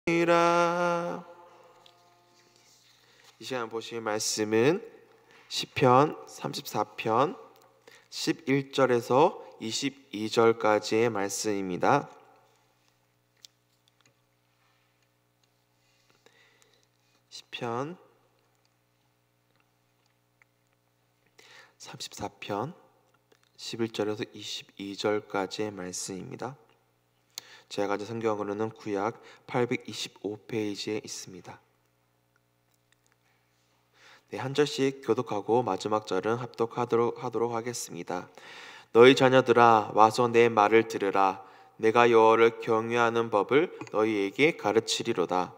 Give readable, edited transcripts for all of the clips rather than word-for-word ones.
이 시간 보실 말씀은 시편 34편 11절에서 22절까지의 말씀입니다. 시편 34편 11절에서 22절까지의 말씀입니다. 제가 가진 성경으로는 구약 825페이지에 있습니다. 한 절씩 교독하고 마지막 절은 합독하도록 하겠습니다. 너희 자녀들아, 와서 내 말을 들으라. 내가 여호와를 경외하는 법을 너희에게 가르치리로다.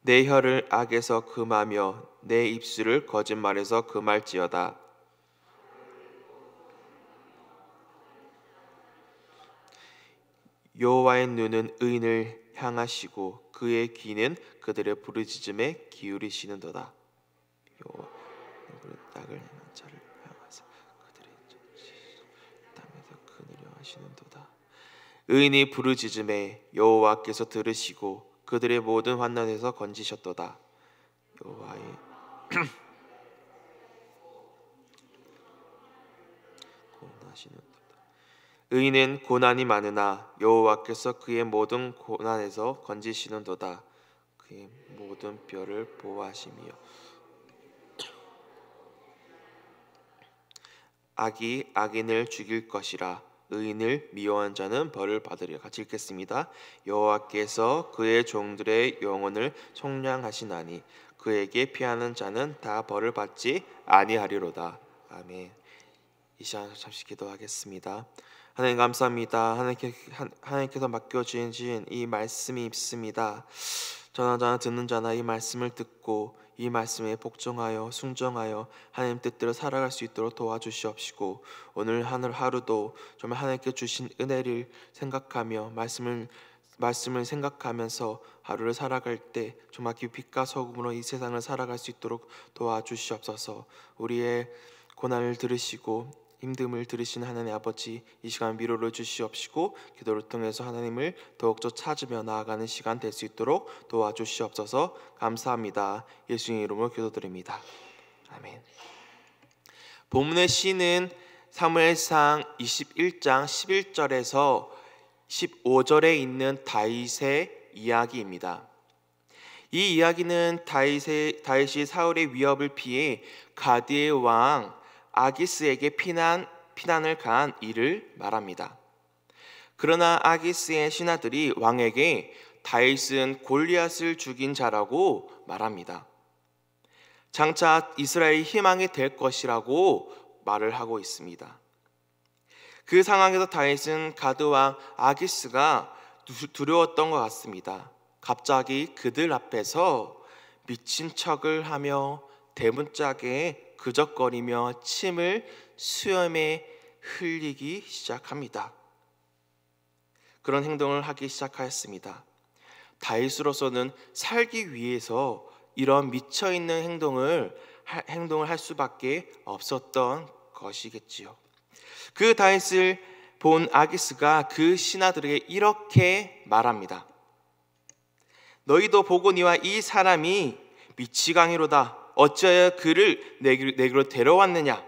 내 혀를 악에서 금하며 내 입술을 거짓말에서 금할지어다. 여호와의 눈은 의인을 향하시고 그의 귀는 그들의 부르짖음에 기울이시는도다. 여호와의 악을 행한 자를 향하사 그들의 땅에서 그늘려 하시는도다. 의인이 부르짖음에 여호와께서 들으시고 그들의 모든 환난에서 건지셨도다. 여호와의 고난하시는 의인은 고난이 많으나 여호와께서 그의 모든 고난에서 건지시는도다. 그의 모든 뼈를 보호하시며 악이 악인을 죽일 것이라. 의인을 미워한 자는 벌을 받으리라. 같이 읽겠습니다. 여호와께서 그의 종들의 영혼을 속량하시나니 그에게 피하는 자는 다 벌을 받지 아니하리로다. 아멘. 이 시간 잠시 기도하겠습니다. 하나님 감사합니다. 하나님께서 맡겨주신 이 말씀이 있습니다. 저나 듣는 자나 이 말씀을 듣고 이 말씀에 복종하여 순종하여 하나님 뜻대로 살아갈 수 있도록 도와주시옵시고, 오늘 하루도 정말 하나님께 주신 은혜를 생각하며 말씀을 생각하면서 하루를 살아갈 때 정말 빛과 소금으로 이 세상을 살아갈 수 있도록 도와주시옵소서. 우리의 고난을 들으시고 힘듦을 들으신 하나님 아버지, 이 시간 위로를 주시옵시고 기도를 통해서 하나님을 더욱더 찾으며 나아가는 시간 될 수 있도록 도와주시옵소서. 감사합니다. 예수님 이름으로 기도드립니다. 아멘. 본문의 시는 사무엘상 21장 11절에서 15절에 있는 다윗의 이야기입니다. 이 이야기는 다윗이 사울의 위협을 피해 가드의 왕 아기스에게 피난을 가한 일을 말합니다. 그러나 아기스의 신하들이 왕에게 다윗은 골리앗을 죽인 자라고 말합니다. 장차 이스라엘의 희망이 될 것이라고 말을 하고 있습니다. 그 상황에서 다윗은 가드왕 아기스가 두려웠던 것 같습니다. 갑자기 그들 앞에서 미친 척을 하며 대문짝에 그적거리며 침을 수염에 흘리기 시작합니다. 그런 행동을 하기 시작하였습니다. 다윗으로서는 살기 위해서 이런 미쳐있는 행동을 할 수밖에 없었던 것이겠지요. 그 다윗을 본 아기스가 그 신하들에게 이렇게 말합니다. 너희도 보거니와 이 사람이 미치광이로다. 어찌하여 그를 내게로 데려왔느냐?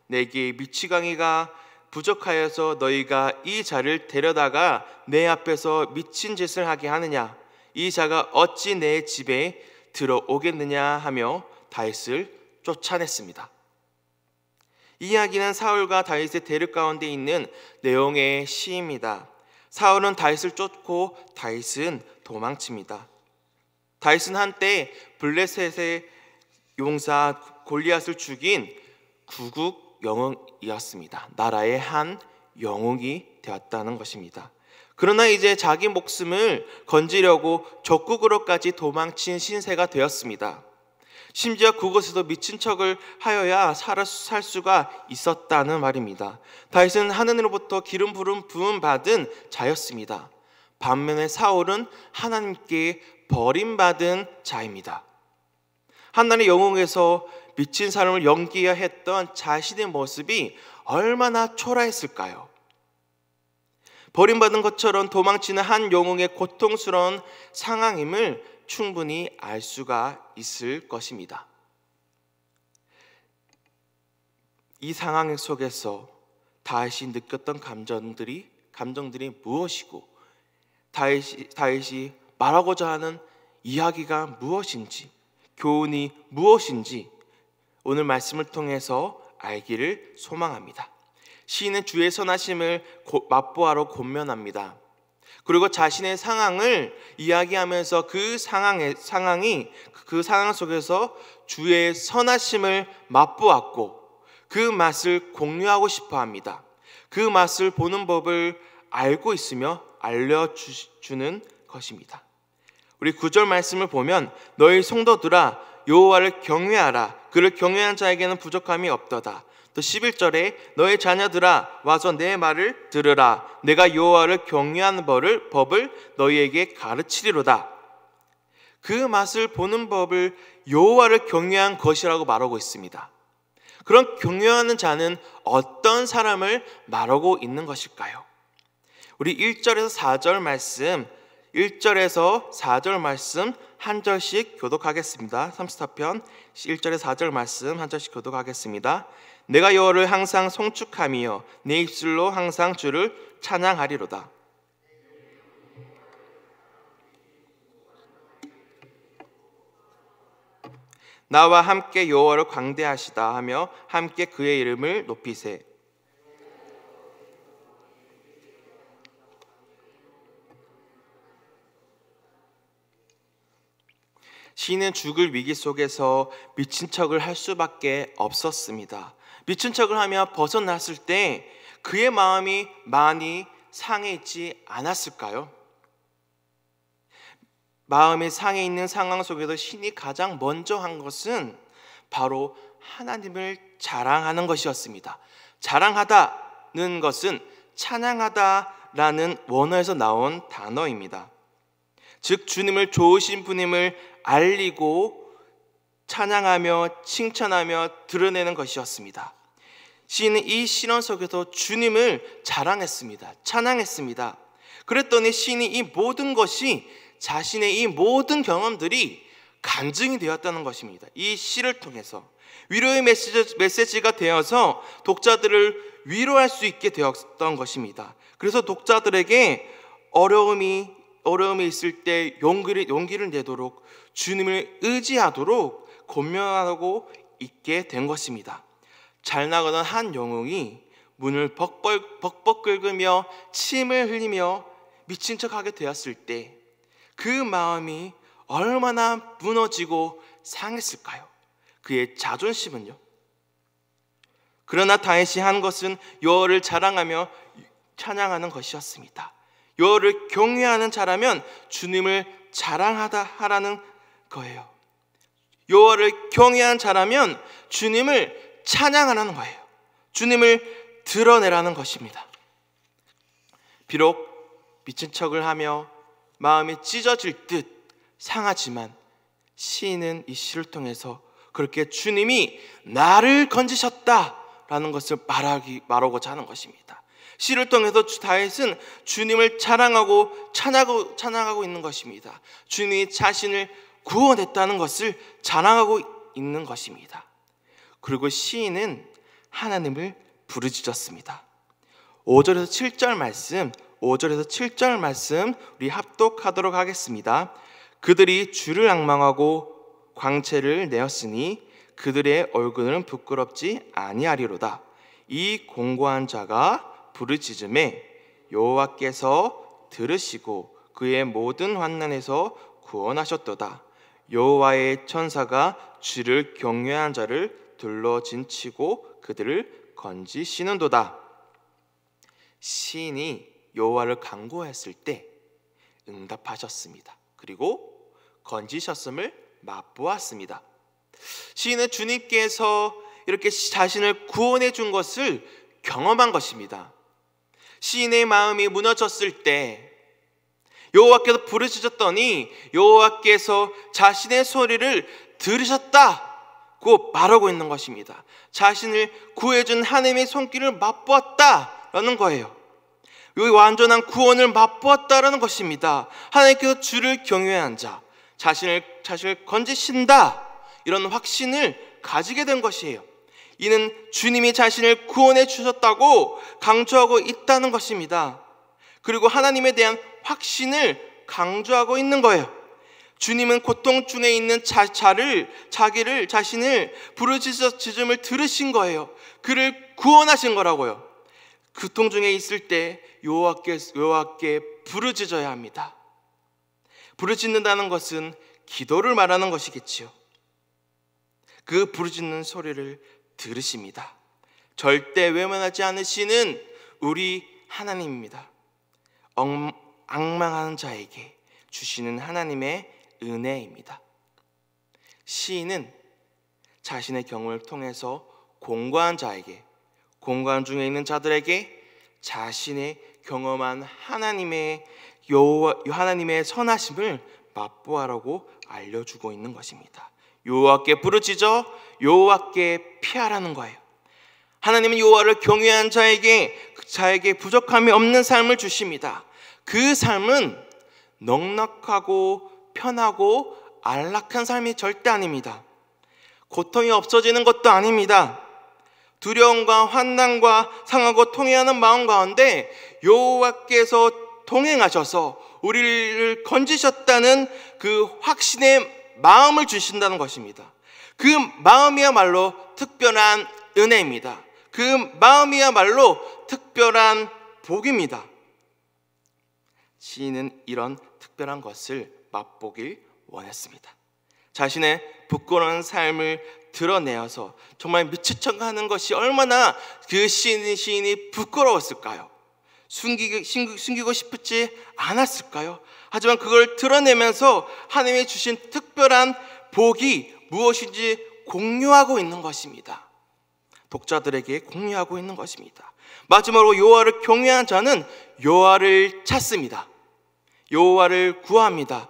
내게 미치광이가 부족하여서 너희가 이 자를 데려다가 내 앞에서 미친 짓을 하게 하느냐? 이 자가 어찌 내 집에 들어오겠느냐 하며 다윗을 쫓아냈습니다. 이 이야기는 사울과 다윗의 대립 가운데 있는 내용의 시입니다. 사울은 다윗을 쫓고 다윗은 도망칩니다. 다윗은 한때 블레셋의 용사 골리앗을 죽인 구국 영웅이었습니다. 나라의 한 영웅이 되었다는 것입니다. 그러나 이제 자기 목숨을 건지려고 적국으로까지 도망친 신세가 되었습니다. 심지어 그곳에서 미친 척을 하여야 살 수가 있었다는 말입니다. 다윗은 하느님으로부터 기름 부음 받은 자였습니다. 반면에 사울은 하나님께 버림받은 자입니다. 하나님의 영웅에서 미친 사람을 연기해야 했던 자신의 모습이 얼마나 초라했을까요? 버림받은 것처럼 도망치는 한 영웅의 고통스러운 상황임을 충분히 알 수가 있을 것입니다. 이 상황 속에서 다윗이 느꼈던 감정들이 무엇이고 다윗이 말하고자 하는 이야기가 무엇인지, 교훈이 무엇인지 오늘 말씀을 통해서 알기를 소망합니다. 시인은 주의 선하심을 맛보아로 권면합니다. 그리고 자신의 상황을 이야기하면서 그 상황 속에서 주의 선하심을 맛보았고 그 맛을 공유하고 싶어 합니다. 그 맛을 보는 법을 알고 있으며 알려주는 것입니다. 우리 9절 말씀을 보면 너희 성도들아 여호와를 경외하라. 그를 경외한 자에게는 부족함이 없도다. 또 11절에 너희 자녀들아 와서 내 말을 들으라. 내가 여호와를 경외하는 법을 너희에게 가르치리로다. 그 맛을 보는 법을 여호와를 경외한 것이라고 말하고 있습니다. 그런 경외하는 자는 어떤 사람을 말하고 있는 것일까요? 우리 1절에서 4절 말씀, 1절에서 4절 말씀 한 절씩 교독하겠습니다. 34편 1절에서 4절 말씀 한 절씩 교독하겠습니다. 내가 여호와를 항상 송축하며 내 입술로 항상 주를 찬양하리로다. 나와 함께 여호와를 광대하시다 하며 함께 그의 이름을 높이세. 시인은 죽을 위기 속에서 미친 척을 할 수밖에 없었습니다. 미친 척을 하며 벗어났을 때 그의 마음이 많이 상해 있지 않았을까요? 마음이 상해 있는 상황 속에서 신이 가장 먼저 한 것은 바로 하나님을 자랑하는 것이었습니다. 자랑하다는 것은 찬양하다라는 원어에서 나온 단어입니다. 즉 주님을 좋으신 분임을 알리고 찬양하며 칭찬하며 드러내는 것이었습니다. 시인은 이 신앙 속에서 주님을 자랑했습니다. 찬양했습니다. 그랬더니 시인이 이 모든 것이 자신의 이 모든 경험들이 간증이 되었다는 것입니다. 이 시를 통해서 위로의 메시지가 되어서 독자들을 위로할 수 있게 되었던 것입니다. 그래서 독자들에게 어려움이 있을 때 용기를 내도록 주님을 의지하도록 권면하고 있게 된 것입니다. 잘 나가던 한 영웅이 문을 벅벅 긁으며 침을 흘리며 미친 척하게 되었을 때 그 마음이 얼마나 무너지고 상했을까요? 그의 자존심은요? 그러나 다윗이 한 것은 여호와를 자랑하며 찬양하는 것이었습니다. 여호와를 경외하는 자라면 주님을 하라는 거예요. 여호와를 경외하는 자라면 주님을 찬양하라는 거예요. 주님을 드러내라는 것입니다. 비록 미친 척을 하며 마음이 찢어질 듯 상하지만 시인은 이 시를 통해서 그렇게 주님이 나를 건지셨다라는 것을 말하고자 하는 것입니다. 시를 통해서 다윗은 주님을 자랑하고 찬양하고 있는 것입니다. 주님이 자신을 구원했다는 것을 자랑하고 있는 것입니다. 그리고 시인은 하나님을 부르짖었습니다. 5절에서 7절 말씀 우리 합독하도록 하겠습니다. 그들이 주를 앙망하고 광채를 내었으니 그들의 얼굴은 부끄럽지 아니하리로다. 이 공고한 자가 부르짖음에 여호와께서 들으시고 그의 모든 환난에서 구원하셨도다. 여호와의 천사가 주를 경외한 자를 둘러진치고 그들을 건지시는도다. 시인이 여호와를 간구했을 때 응답하셨습니다. 그리고 건지셨음을 맛보았습니다. 시인은 주님께서 이렇게 자신을 구원해 준 것을 경험한 것입니다. 시인의 마음이 무너졌을 때 여호와께서 부르짖었더니 여호와께서 자신의 소리를 들으셨다고 말하고 있는 것입니다. 자신을 구해준 하나님의 손길을 맛보았다라는 거예요. 이 완전한 구원을 맛보았다라는 것입니다. 하나님께서 주를 경외한 자, 자신을 건지신다, 이런 확신을 가지게 된 것이에요. 이는 주님이 자신을 구원해 주셨다고 강조하고 있다는 것입니다. 그리고 하나님에 대한 확신을 강조하고 있는 거예요. 주님은 고통 중에 있는 자신을 부르짖음을 들으신 거예요. 그를 구원하신 거라고요. 고통 중에 있을 때 여호와께 부르짖어야 합니다. 부르짖는다는 것은 기도를 말하는 것이겠지요. 그 부르짖는 소리를 들으십니다. 절대 외면하지 않으시는 우리 하나님입니다. 앙망하는 자에게 주시는 하나님의 은혜입니다. 시인은 자신의 경험을 통해서 공고한 자에게, 공고한 중에 있는 자들에게 자신의 경험한 하나님의 선하심을 맛보아라고 알려주고 있는 것입니다. 여호와께 부르짖어 여호와께 피하라는 거예요. 하나님은 여호와를 경외한 자에게 부족함이 없는 삶을 주십니다. 그 삶은 넉넉하고 편하고 안락한 삶이 절대 아닙니다. 고통이 없어지는 것도 아닙니다. 두려움과 환난과 상하고 통해하는 마음 가운데 여호와께서 동행하셔서 우리를 건지셨다는 그 확신의 마음을 주신다는 것입니다. 그 마음이야말로 특별한 은혜입니다. 그 마음이야말로 특별한 복입니다. 시인은 이런 특별한 것을 맛보길 원했습니다. 자신의 부끄러운 삶을 드러내어서 정말 미친 척하는 것이 얼마나 그 시인이 부끄러웠을까요? 숨기고 싶지 않았을까요? 하지만 그걸 드러내면서 하나님이 주신 특별한 복이 무엇인지 공유하고 있는 것입니다. 독자들에게 공유하고 있는 것입니다. 마지막으로 여호와를 경외한 자는 여호와를 찾습니다. 여호와를 구합니다.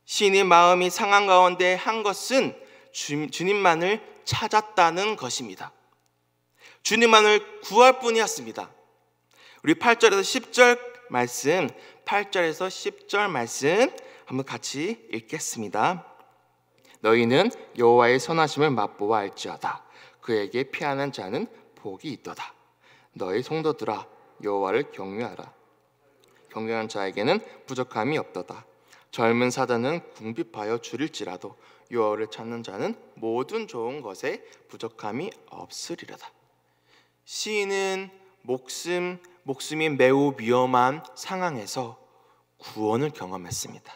시인의 마음이 상한 가운데 한 것은 주님만을 찾았다는 것입니다. 주님만을 구할 뿐이었습니다. 우리 8절에서 10절 말씀, 8절에서 10절 말씀 한번 같이 읽겠습니다. 너희는 여호와의 선하심을 맛보아 알지어다. 그에게 피하는 자는 복이 있도다. 너희 성도들아 여호와를 경외하라. 경외하는 자에게는 부족함이 없도다. 젊은 사자는 궁핍하여 줄일지라도 여호와를 찾는 자는 모든 좋은 것에 부족함이 없으리로다. 시인은 목숨이 매우 위험한 상황에서 구원을 경험했습니다.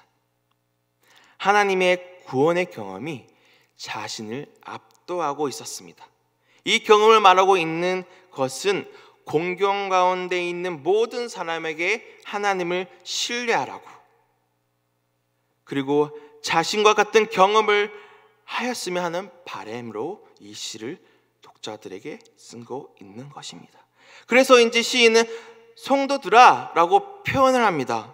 하나님의 구원의 경험이 자신을 압도하고 있었습니다. 이 경험을 말하고 있는 것은 공경 가운데 있는 모든 사람에게 하나님을 신뢰하라고, 그리고 자신과 같은 경험을 하였으면 하는 바람으로 이 시를 독자들에게 쓰고 있는 것입니다. 그래서인지 시인은 성도들아 라고 표현을 합니다.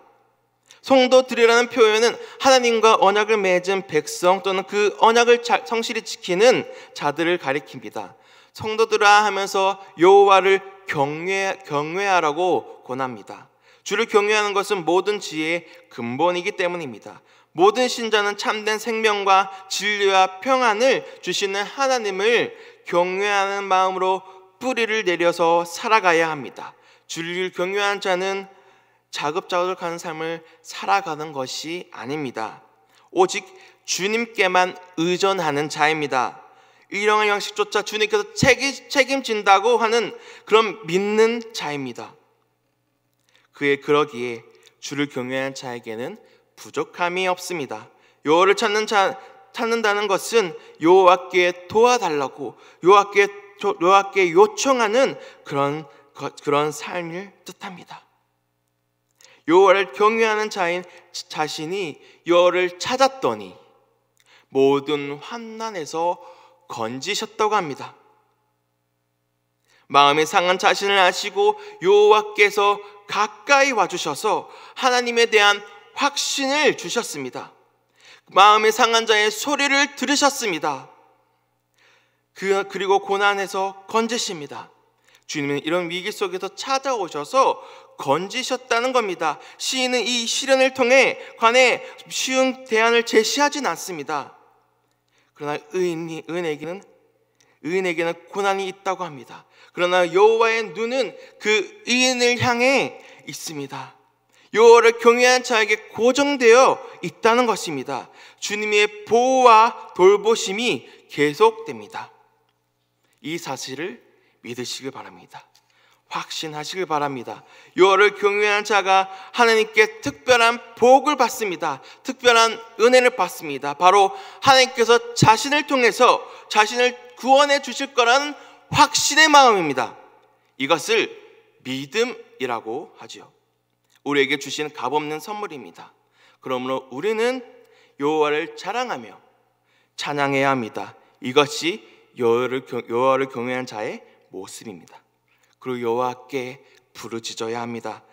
성도들이라는 표현은 하나님과 언약을 맺은 백성 또는 그 언약을 성실히 지키는 자들을 가리킵니다. 성도들아 하면서 여호와를 경외하라고 권합니다. 주를 경외하는 것은 모든 지혜의 근본이기 때문입니다. 모든 신자는 참된 생명과 진리와 평안을 주시는 하나님을 경외하는 마음으로 뿌리를 내려서 살아가야 합니다. 주를 경외한 자는 자급자족하는 삶을 살아가는 것이 아닙니다. 오직 주님께만 의존하는 자입니다. 일용할 양식조차 주님께서 책임진다고 하는 그런 믿는 자입니다. 그러기에 주를 경외하는 자에게는 부족함이 없습니다. 여호와를 찾는다는 것은 여호와께 도와달라고 여호와께 요청하는 그런 삶을 뜻합니다. 여호와를 경외하는 자인 자신이 여호와를 찾았더니 모든 환난에서 건지셨다고 합니다. 마음이 상한 자신을 아시고 여호와께서 가까이 와주셔서 하나님에 대한 확신을 주셨습니다. 마음이 상한 자의 소리를 들으셨습니다. 그리고 고난에서 건지십니다. 주님은 이런 위기 속에서 찾아오셔서 건지셨다는 겁니다. 시인은 이 시련을 통해 관해 쉬운 대안을 제시하진 않습니다. 그러나 의인에게는 고난이 있다고 합니다. 그러나 여호와의 눈은 그 의인을 향해 있습니다. 여호와를 경외한 자에게 고정되어 있다는 것입니다. 주님의 보호와 돌보심이 계속됩니다. 이 사실을 믿으시길 바랍니다. 확신하시길 바랍니다. 여호와를 경외한 자가 하나님께 특별한 복을 받습니다. 특별한 은혜를 받습니다. 바로 하나님께서 자신을 통해서 자신을 구원해 주실 거라는 확신의 마음입니다. 이것을 믿음이라고 하지요. 우리에게 주신 값없는 선물입니다. 그러므로 우리는 여호와를 자랑하며 찬양해야 합니다. 이것이 여호와를 경외한 자의 모습입니다. 그리고 여호와께 부르짖어야 합니다.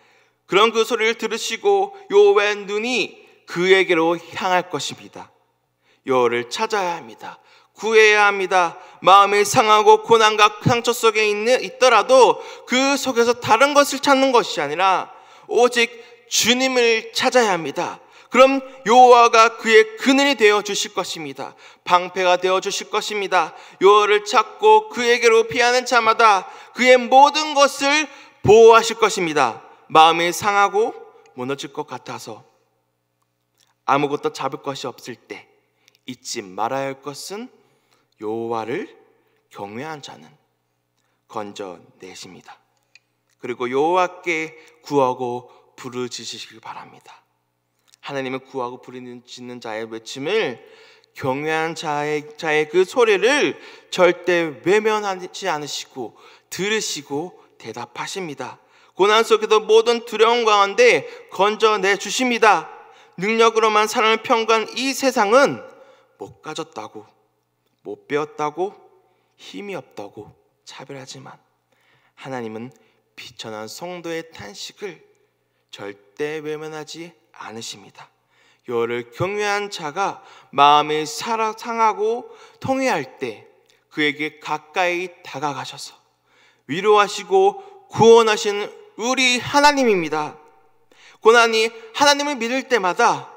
그런 그 소리를 들으시고 여호와의 눈이 그에게로 향할 것입니다. 여호와를 찾아야 합니다. 구해야 합니다. 마음이 상하고 고난과 상처 속에 있더라도 그 속에서 다른 것을 찾는 것이 아니라 오직 주님을 찾아야 합니다. 그럼 여호와가 그의 그늘이 되어 주실 것입니다. 방패가 되어 주실 것입니다. 여호와를 찾고 그에게로 피하는 자마다 그의 모든 것을 보호하실 것입니다. 마음이 상하고 무너질 것 같아서 아무것도 잡을 것이 없을 때 잊지 말아야 할 것은 여호와를 경외한 자는 건져내십니다. 그리고 여호와께 구하고 부르짖으시길 바랍니다. 하나님을 구하고 부르짖는 자의 외침을 경외한 자의 그 소리를 절대 외면하지 않으시고 들으시고 대답하십니다. 고난 속에도 모든 두려움 가운데 건져내 주십니다. 능력으로만 사람을 평가한 이 세상은 못 가졌다고, 못 배웠다고, 힘이 없다고 차별하지만 하나님은 비천한 성도의 탄식을 절대 외면하지 않으십니다. 여호와를 경외한 자가 마음이 상하고 통회할 때 그에게 가까이 다가가셔서 위로하시고 구원하시는 우리 하나님입니다. 고난이 하나님을 믿을 때마다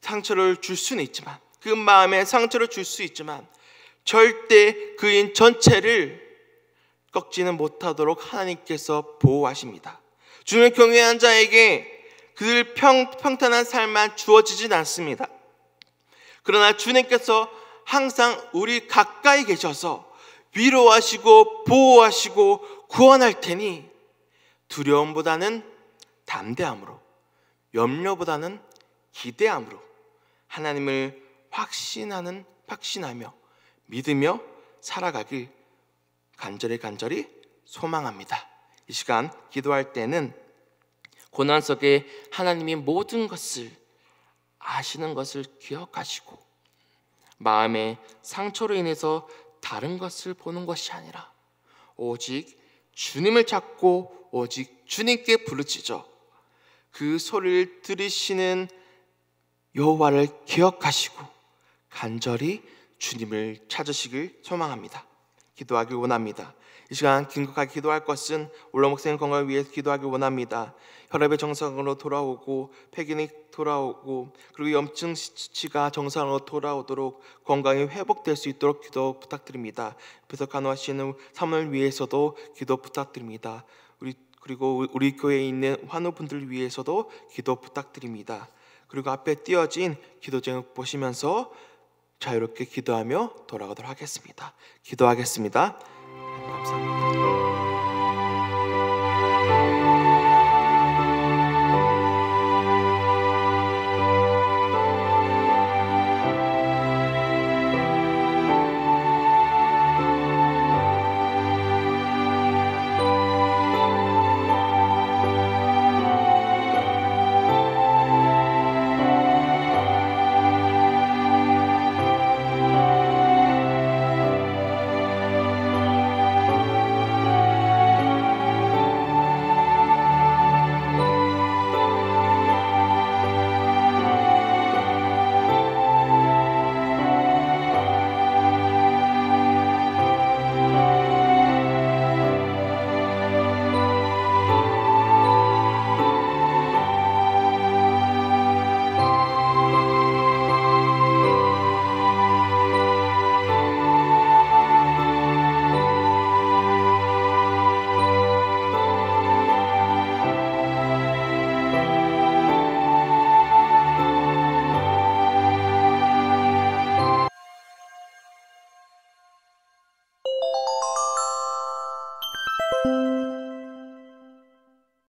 상처를 줄 수는 있지만, 그 마음에 상처를 줄 수 있지만 절대 그인 전체를 꺾지는 못하도록 하나님께서 보호하십니다. 주님을 경외한 자에게 그들 평탄한 삶만 주어지진 않습니다. 그러나 주님께서 항상 우리 가까이 계셔서 위로하시고 보호하시고 구원할 테니 두려움보다는 담대함으로, 염려보다는 기대함으로 하나님을 확신하며 믿으며 살아가길 간절히 소망합니다. 이 시간 기도할 때는 고난 속에 하나님이 모든 것을 아시는 것을 기억하시고 마음의 상처로 인해서 다른 것을 보는 것이 아니라 오직 주님을 찾고 오직 주님께 부르짖어 그 소리를 들으시는 여호와를 기억하시고 간절히 주님을 찾으시길 소망합니다. 기도하길 원합니다. 이 시간 긴급하게 기도할 것은 올라 목사님 건강을 위해서 기도하길 원합니다. 혈압이 정상으로 돌아오고 폐기능이 돌아오고 그리고 염증 수치가 정상으로 돌아오도록 건강이 회복될 수 있도록 기도 부탁드립니다. 그래서 간호하시는 사모를 위해서도 기도 부탁드립니다. 그리고 우리 교회에 있는 환우분들을 위해서도 기도 부탁드립니다. 그리고 앞에 띄어진 기도 제목 보시면서 자유롭게 기도하며 돌아가도록 하겠습니다. 기도하겠습니다. 감사합니다.